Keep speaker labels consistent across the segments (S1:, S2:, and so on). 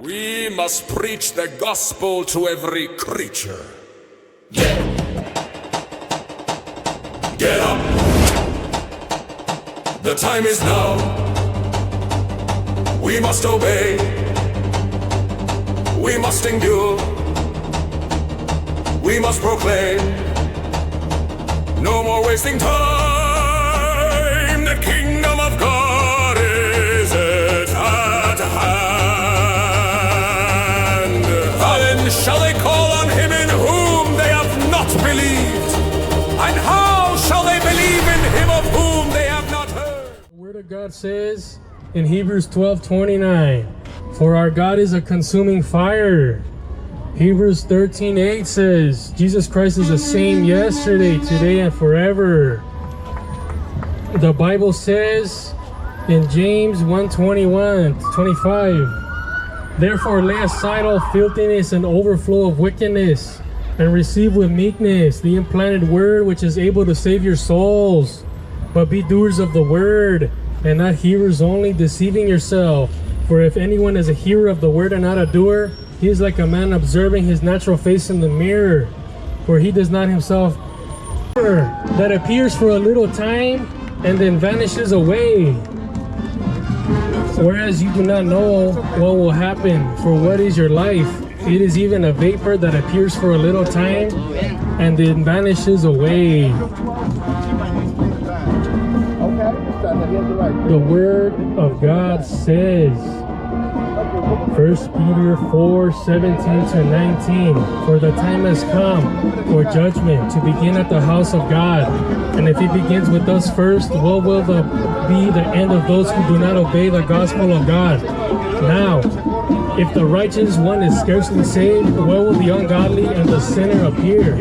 S1: We must preach the gospel to every creature. Get up. The time is now. We must obey. We must endure. We must proclaim. No more wasting time. The kingdom of God is at hand. Then shall they call on him in whom they have not believed? And how shall they believe in him of whom they have not heard?
S2: The Word of God says in Hebrews 12:29, for our God is a consuming fire. Hebrews 13:8 says, Jesus Christ is the same yesterday, today, and forever. The Bible says in James 1:21-25, therefore lay aside all filthiness and overflow of wickedness, and receive with meekness the implanted word which is able to save your souls. But be doers of the word, and not hearers only, deceiving yourself. For if anyone is a hearer of the word and not a doer, he is like a man observing his natural face in the mirror, for he does not himself that appears for a little time and then vanishes away. Whereas you do not know what will happen, for what is your life? It is even a vapor that appears for a little time and then vanishes away. The Word of God says, 1 Peter 4:17-19, for the time has come for judgment to begin at the house of God. And if it begins with us first, what will be the end of those who do not obey the gospel of God? Now, if the righteous one is scarcely saved, where will the ungodly and the sinner appear?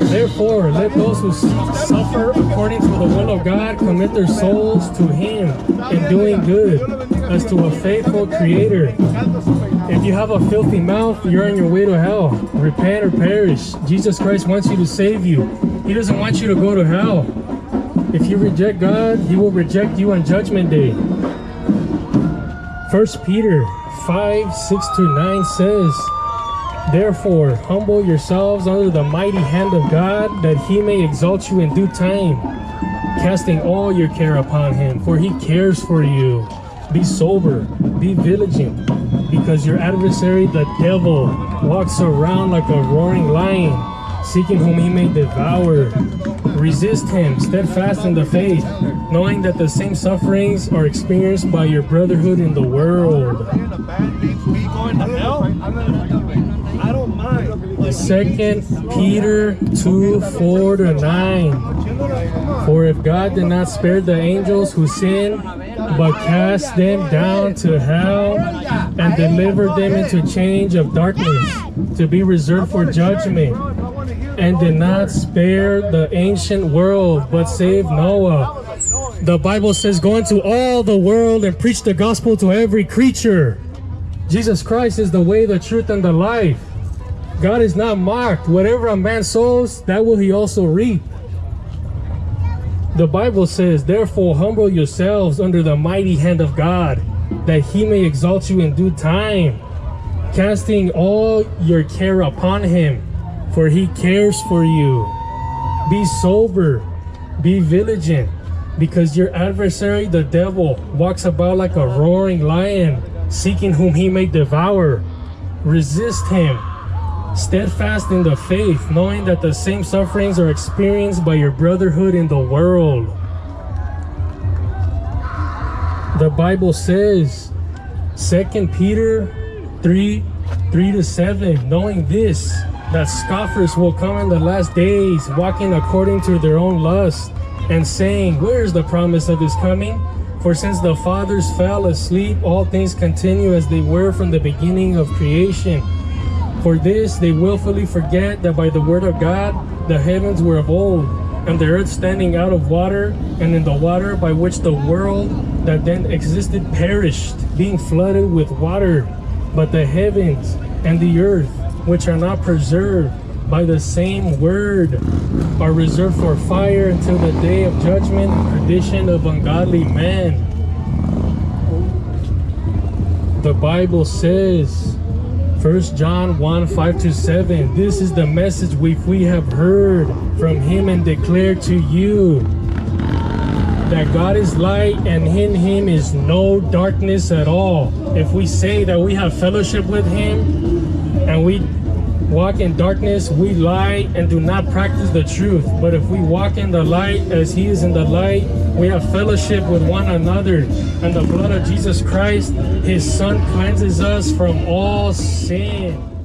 S2: Therefore, let those who suffer according to the will of God commit their souls to Him in doing good, as to a faithful Creator. If you have a filthy mouth, you're on your way to hell. Repent or perish. Jesus Christ wants you to save you. He doesn't want you to go to hell. If you reject God, He will reject you on Judgment Day. 1 Peter 5:6-9 says, therefore, humble yourselves under the mighty hand of God, that He may exalt you in due time, casting all your care upon Him, for He cares for you. Be sober, be vigilant, because your adversary, the devil, walks around like a roaring lion, seeking whom he may devour. Resist him, steadfast in the faith, knowing that the same sufferings are experienced by your brotherhood in the world. 2 Peter 2:4-9. For if God did not spare the angels who sinned, but cast them down to hell and delivered them into chains of darkness to be reserved for judgment, and did not spare the ancient world, but saved Noah. The Bible says, go into all the world and preach the gospel to every creature. Jesus Christ is the way, the truth, and the life. God is not mocked. Whatever a man sows, that will he also reap. The Bible says, therefore humble yourselves under the mighty hand of God, that He may exalt you in due time, casting all your care upon Him, for He cares for you. Be sober, be vigilant, because your adversary, the devil, walks about like a roaring lion, seeking whom he may devour. Resist him, steadfast in the faith, knowing that the same sufferings are experienced by your brotherhood in the world. The Bible says, 2 Peter 3:3-7, knowing this, that scoffers will come in the last days, walking according to their own lust, and saying, where is the promise of His coming? For since the fathers fell asleep, all things continue as they were from the beginning of creation. For this they willfully forget that by the word of God the heavens were of old, and the earth standing out of water, and in the water by which the world that then existed perished, being flooded with water. But the heavens and the earth, which are not preserved by the same word, are reserved for fire until the day of judgment and perdition of ungodly men. The Bible says, 1 John 1:5-7, this is the message we have heard from him and declared to you, that God is light and in him is no darkness at all. If we say that we have fellowship with him and we walk in darkness, we lie and do not practice the truth. But if we walk in the light as he is in the light, we have fellowship with one another. And the blood of Jesus Christ, his son, cleanses us from all sin.